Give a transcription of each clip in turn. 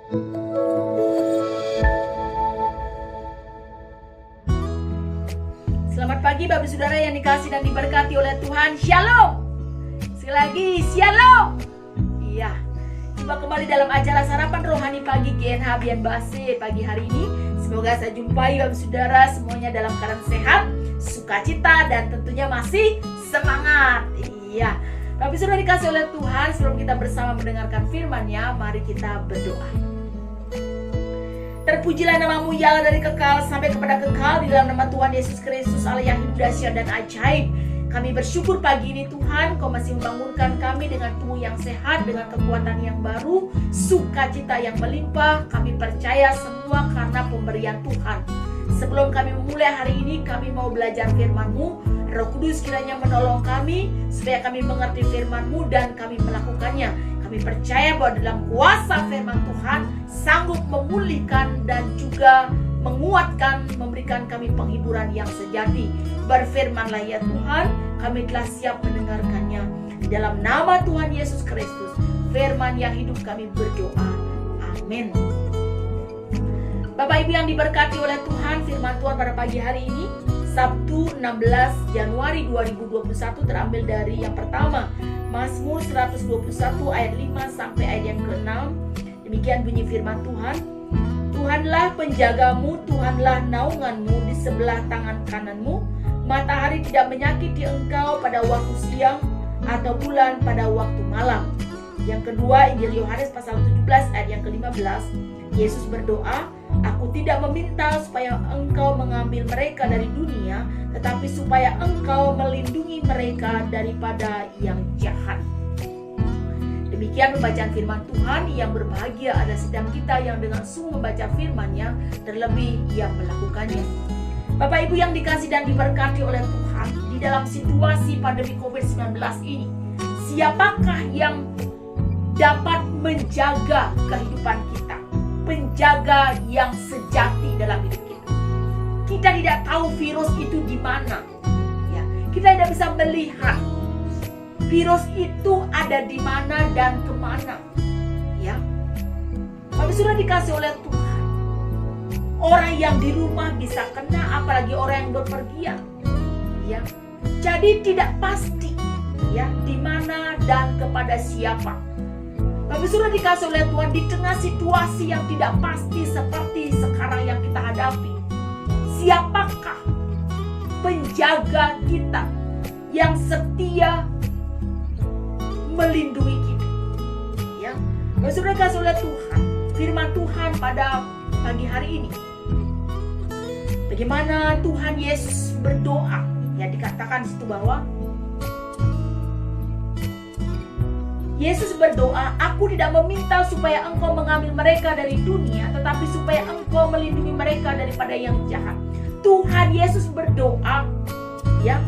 Selamat pagi Bapak Saudara yang dikasihi dan diberkati oleh Tuhan. Shalom. Sekali lagi Shalom. Iya, jumpa kembali dalam acara Sarapan Rohani Pagi GNH Bian Base pagi hari ini. Semoga saya jumpai Bapak Saudara semuanya dalam keadaan sehat, sukacita, dan tentunya masih semangat. Iya, Bapak Saudara dikasihi oleh Tuhan. Sebelum kita bersama mendengarkan firman-Nya, mari kita berdoa. Terpujilah namamu ya Allah dari kekal sampai kepada kekal, di dalam nama Tuhan Yesus Kristus Allah yang hidup, dahsyat dan ajaib. Kami bersyukur pagi ini Tuhan, Kau masih membangunkan kami dengan tubuh yang sehat, dengan kekuatan yang baru, sukacita yang melimpah. Kami percaya semua karena pemberian Tuhan. Sebelum kami memulai hari ini, kami mau belajar firman-Mu. Roh Kudus kiranya menolong kami supaya kami mengerti firman-Mu dan kami melakukannya. Kami percaya bahwa dalam kuasa firman Tuhan sanggup memulihkan dan juga menguatkan, memberikan kami penghiburan yang sejati. Berfirmanlah ya Tuhan, kami telah siap mendengarkannya. Dalam nama Tuhan Yesus Kristus, firman yang hidup kami berdoa. Amin. Bapak Ibu yang diberkati oleh Tuhan, firman Tuhan pada pagi hari ini, Sabtu 16 Januari 2021 terambil dari yang pertama, Mazmur 121 ayat 5 sampai ayat yang ke-6. Demikian bunyi firman Tuhan. Tuhanlah penjagamu, Tuhanlah naunganmu di sebelah tangan kananmu. Matahari tidak menyakiti engkau pada waktu siang atau bulan pada waktu malam. Yang kedua, Injil Yohanes pasal 17 ayat yang ke-15. Yesus berdoa, Aku tidak meminta supaya engkau mengambil mereka dari dunia, tetapi supaya engkau melindungi mereka daripada yang jahat. Demikian pembacaan firman Tuhan. Yang berbahagia adalah setiap kita yang dengan sungguh membaca firman-Nya, terlebih yang melakukannya. Bapak Ibu yang dikasihi dan diberkati oleh Tuhan, di dalam situasi pandemi COVID-19 ini, siapakah yang dapat menjaga kehidupan kita? Penjaga yang sejati dalam hidup kita. Kita tidak tahu virus itu di mana. Ya, kita tidak bisa melihat virus itu ada di mana dan kemana. Ya, tapi sudah dikasih oleh Tuhan. Orang yang di rumah bisa kena, apalagi orang yang berpergian. Ya, jadi tidak pasti. Ya, di mana dan kepada siapa. Tapi sudah dikasih oleh Tuhan di tengah situasi yang tidak pasti seperti sekarang yang kita hadapi. Siapakah penjaga kita yang setia melindungi kita? Ya, tapi sudah dikasih oleh Tuhan firman Tuhan pada pagi hari ini. Bagaimana Tuhan Yesus berdoa? Ya, dikatakan di situ bahwa Yesus berdoa, Aku tidak meminta supaya engkau mengambil mereka dari dunia, tetapi supaya engkau melindungi mereka daripada yang jahat. Tuhan Yesus berdoa, ya,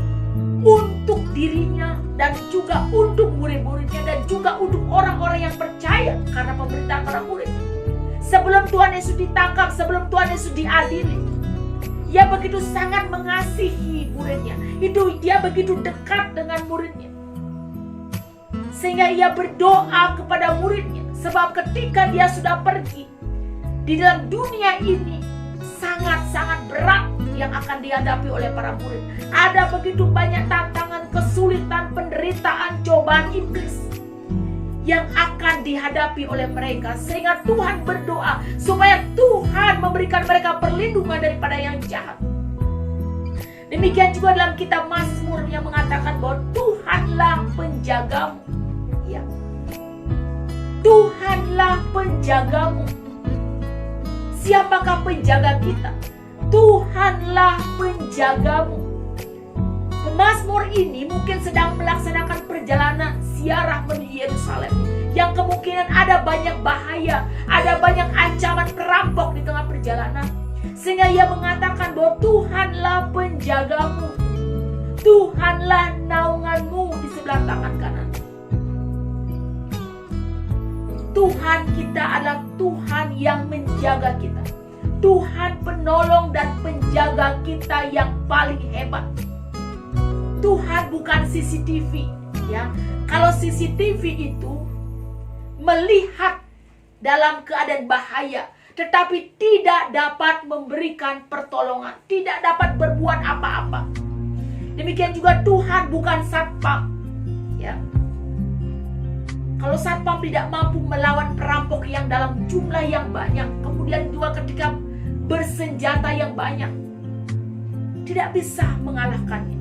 untuk dirinya dan juga untuk murid-muridnya dan juga untuk orang-orang yang percaya karena pemberitaan para murid. Sebelum Tuhan Yesus ditangkap, sebelum Tuhan Yesus diadili, Ia begitu sangat mengasihi muridnya. Dia begitu dekat dengan muridnya. Sehingga Ia berdoa kepada muridnya. Sebab ketika Dia sudah pergi, di dalam dunia ini sangat-sangat berat yang akan dihadapi oleh para murid. Ada begitu banyak tantangan, kesulitan, penderitaan, cobaan iblis yang akan dihadapi oleh mereka. Sehingga Tuhan berdoa supaya Tuhan memberikan mereka perlindungan daripada yang jahat. Demikian juga dalam kitab Mazmur yang mengatakan bahwa Tuhanlah penjagamu. Ya. Tuhanlah penjagamu. Siapakah penjaga kita? Tuhanlah penjagamu. Pemazmur ini mungkin sedang melaksanakan perjalanan ziarah menuju Yerusalem, yang kemungkinan ada banyak bahaya, ada banyak ancaman perampok di tengah perjalanan. Sehingga ia mengatakan bahwa Tuhanlah penjagamu. Tuhanlah naunganmu di sebelah tangan kanan. Tuhan kita adalah Tuhan yang menjaga kita. Tuhan penolong dan penjaga kita yang paling hebat. Tuhan bukan CCTV, ya. Kalau CCTV itu melihat dalam keadaan bahaya, tetapi tidak dapat memberikan pertolongan, tidak dapat berbuat apa-apa. Demikian juga Tuhan bukan satpam, ya. Kalau satpam tidak mampu melawan perampok yang dalam jumlah yang banyak, kemudian juga ketika bersenjata yang banyak, tidak bisa mengalahkannya.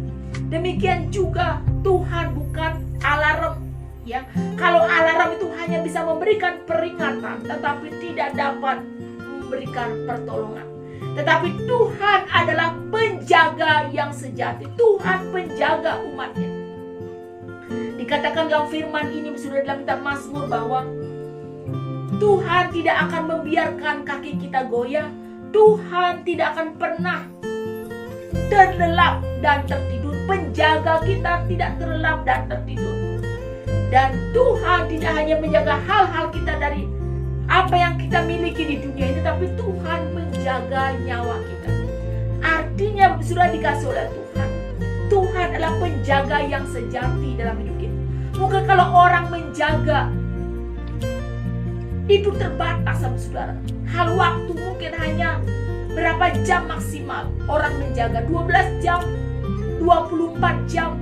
Demikian juga Tuhan bukan alarm, ya. Kalau alarm itu hanya bisa memberikan peringatan, tetapi tidak dapat memberikan pertolongan. Tetapi Tuhan adalah penjaga yang sejati. Tuhan penjaga umatnya. Dikatakan dalam firman ini sudah dalam kitab Mazmur bahwa Tuhan tidak akan membiarkan kaki kita goyah. Tuhan tidak akan pernah terlelap dan tertidur. Penjaga kita tidak terlelap dan tertidur. Dan Tuhan tidak hanya menjaga hal-hal kita dari apa yang kita miliki di dunia ini, tapi Tuhan menjaga nyawa kita. Artinya sudah dikasih oleh Tuhan. Tuhan adalah penjaga yang sejati dalam hidup kita. Mungkin kalau orang menjaga itu terbatas, saudara. Hal waktu mungkin hanya berapa jam maksimal orang menjaga, 12 jam, 24 jam,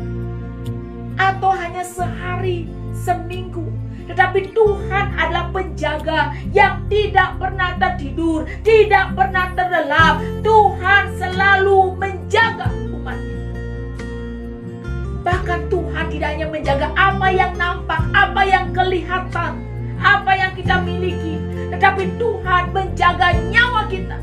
atau hanya sehari, seminggu. Tetapi Tuhan adalah penjaga yang tidak pernah tertidur, tidak pernah terlelap. Tuhan selalu menjaga umatnya. Bahkan Tuhan tidak hanya menjaga apa yang nampak, apa yang kelihatan, apa yang kita miliki, tetapi Tuhan menjaga nyawa kita.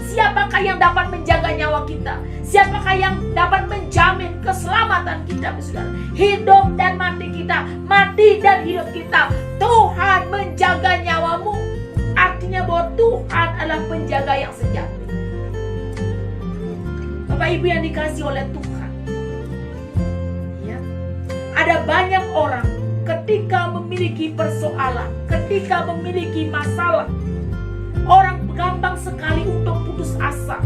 Siapakah yang dapat menjaga nyawa kita? Siapakah yang dapat menjamin keselamatan kita, saudara? Hidup dan mati kita, mati dan hidup kita. Tuhan menjaga nyawamu. Artinya bahwa Tuhan adalah penjaga yang sejati. Bapak Ibu yang dikasihi oleh Tuhan, ya, ada banyak orang ketika memiliki persoalan, ketika memiliki masalah, orang gampang sekali untuk putus asa,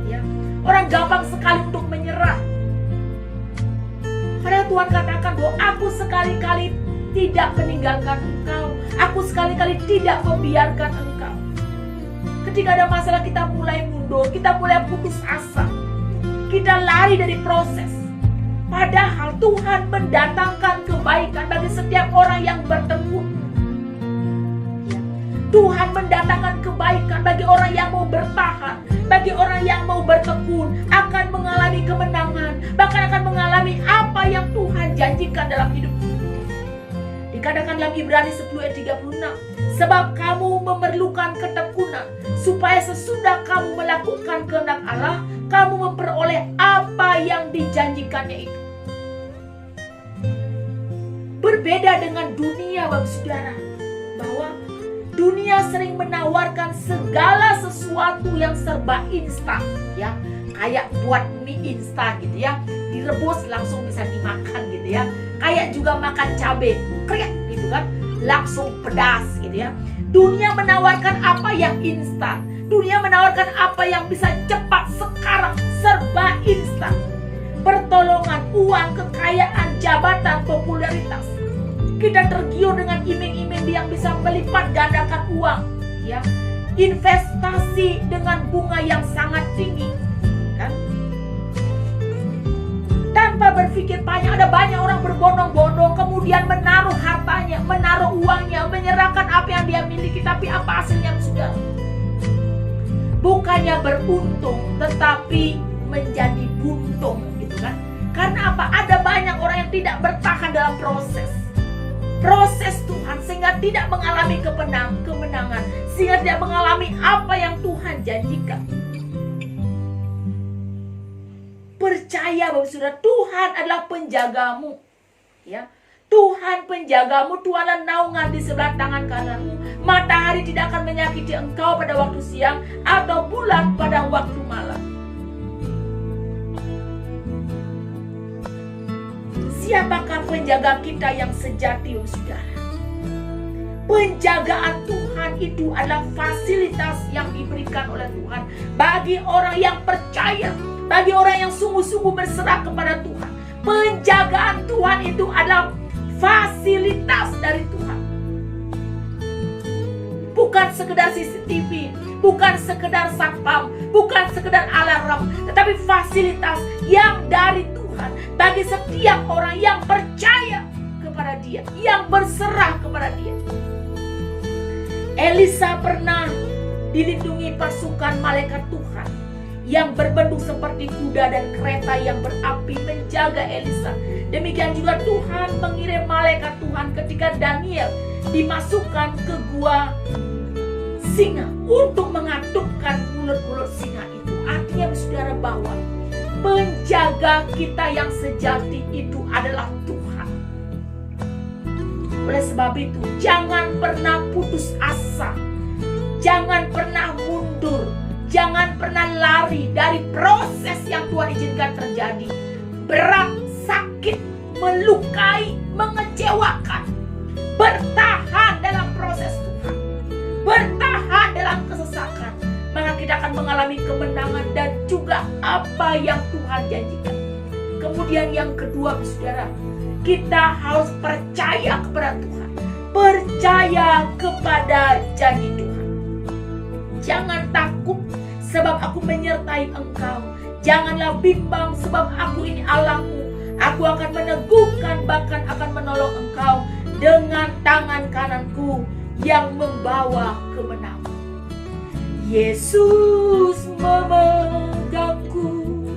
ya. Orang gampang sekali untuk menyerah. Padahal Tuhan katakan bahwa aku sekali-kali tidak meninggalkan engkau, aku sekali-kali tidak membiarkan engkau. Ketika ada masalah kita mulai mundur, kita mulai putus asa, kita lari dari proses. Padahal Tuhan mendatangkan kebaikan bagi setiap orang yang bertekun. Tuhan mendatangkan kebaikan bagi orang yang mau bertahan, bagi orang yang mau bertekun, akan mengalami kemenangan, bahkan akan mengalami apa yang Tuhan janjikan dalam hidup. Dikatakan dalam Ibrani 10 ayat 36, sebab kamu memerlukan ketekunan, supaya sesudah kamu melakukan kehendak Allah, kamu memperoleh apa yang dijanjikannya itu. Berbeda dengan dunia, Bapak Saudara, bahwa dunia sering menawarkan segala sesuatu yang serba instan, ya. Kayak buat mie instan gitu ya, direbus langsung bisa dimakan gitu ya. Kayak juga makan cabai, kriak gitu kan, langsung pedas gitu ya. Dunia menawarkan apa yang instan. Dunia menawarkan apa yang bisa cepat sekarang, serba instan. Pertolongan, uang, kekayaan, jabatan, popularitas. Kita tergiur dengan iming-iming yang bisa melipat gandakan uang, ya. Investasi dengan bunga yang sangat tinggi, kan? Tanpa berpikir panjang, ada banyak orang berbondong-bondong kemudian menaruh hartanya, menaruh uangnya, menyerahkan apa yang dia miliki, tapi apa hasilnya, sudah? Bukannya beruntung, tetapi menjadi buntung, gitu kan? Karena apa? Ada banyak orang yang tidak bertahan dalam proses Tuhan, sehingga tidak mengalami kemenangan, sehingga tidak mengalami apa yang Tuhan janjikan. Percaya bahwa Saudara, Tuhan adalah penjagamu, ya. Tuhan penjagamu, Tuhanlah naungan di sebelah tangan kananmu. Matahari tidak akan menyakiti engkau pada waktu siang, atau bulan pada waktu malam. Siapakah penjaga kita yang sejati, saudara? Penjagaan Tuhan itu adalah fasilitas yang diberikan oleh Tuhan bagi orang yang percaya, bagi orang yang sungguh-sungguh berserah kepada Tuhan. Penjagaan Tuhan itu adalah fasilitas dari Tuhan, bukan sekedar CCTV, bukan sekedar satpam, bukan sekedar alarm, tetapi fasilitas yang dari Tuhan bagi setiap orang yang percaya kepada Dia, yang berserah kepada Dia. Elisa pernah dilindungi pasukan malaikat Tuhan yang berbentuk seperti kuda dan kereta yang berapi menjaga Elisa. Demikian juga Tuhan mengirim malaikat Tuhan ketika Daniel dimasukkan ke gua singa untuk mengatupkan mulut-mulut singa itu. Artinya saudara bahwa penjaga kita yang sejati itu adalah Tuhan. Oleh sebab itu, jangan pernah putus asa. Jangan pernah mundur. Jangan pernah lari dari proses yang Tuhan izinkan terjadi. Berat, sakit, melukai, mengecewakan. Bertahan dalam proses Tuhan. Bertahan dalam kesesakan. Maka kita akan mengalami kemenangan dan juga apa yang Tuhan janjikan. Kemudian yang kedua, saudara, kita harus percaya kepada Tuhan. Percaya kepada janji Tuhan. Jangan takut sebab aku menyertai engkau. Janganlah bimbang sebab aku ini Allahmu. Aku akan meneguhkan, bahkan akan menolong engkau dengan tangan kananku yang membawa kemenangan. Yesus memegangku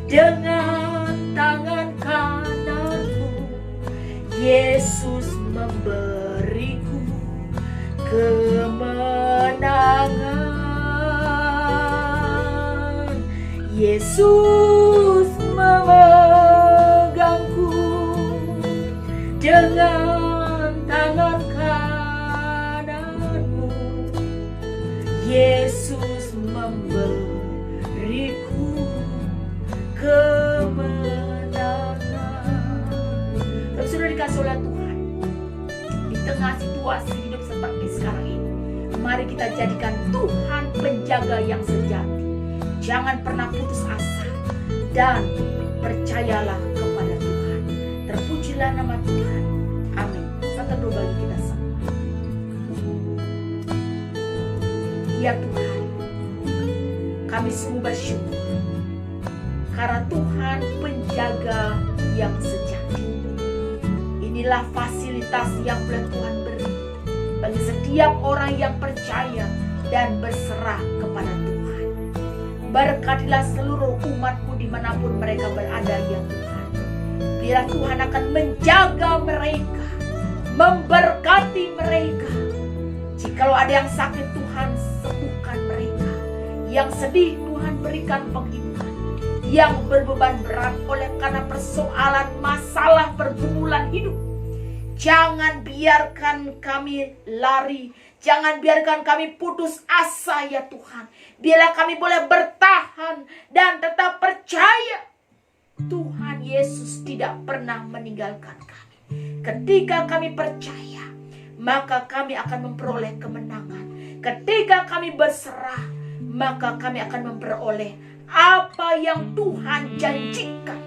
dengan tangan kananmu. Yesus memberiku kemenangan. Yesus memegangku dengan tangan kananmu. Yesus memberiku kemenangan. Dan sudah dikasih oleh Tuhan di tengah situasi hidup seperti sekarang ini, mari kita jadikan Tuhan penjaga yang sejati. Jangan pernah putus asa dan percayalah kepada Tuhan. Terpujilah nama Tuhan. Amin. Satu doa bagi kita semua. Ya Tuhan, kami sungguh bersyukur karena Tuhan penjaga yang sejati. Inilah fasilitas yang boleh Tuhan beri bagi setiap orang yang percaya dan berserah kepada Tuhan. Berkatilah seluruh umat-Mu dimanapun mereka berada, ya Tuhan. Biar Tuhan akan menjaga mereka, memberkati mereka. Jikalau ada yang sakit, Tuhan sembuhkan mereka. Yang sedih, Tuhan berikan penghiburan. Yang berbeban berat oleh karena persoalan, masalah, pergumulan hidup, jangan biarkan kami lari. Jangan biarkan kami putus asa, ya Tuhan. Biarlah kami boleh bertahan dan tetap percaya Tuhan Yesus tidak pernah meninggalkan kami. Ketika kami percaya, maka kami akan memperoleh kemenangan. Ketika kami berserah, maka kami akan memperoleh apa yang Tuhan janjikan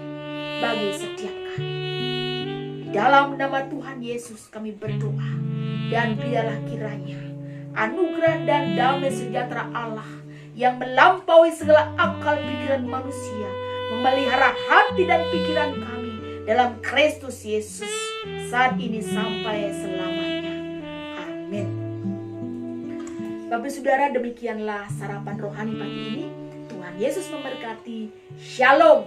bagi setiap kami. Di dalam nama Tuhan Yesus kami berdoa. Dan biarlah kiranya anugerah dan damai sejahtera Allah yang melampaui segala akal pikiran manusia memelihara hati dan pikiran kami dalam Kristus Yesus saat ini sampai selamanya. Amin. Bapak Saudara, demikianlah sarapan rohani pagi ini. Tuhan Yesus memberkati. Shalom.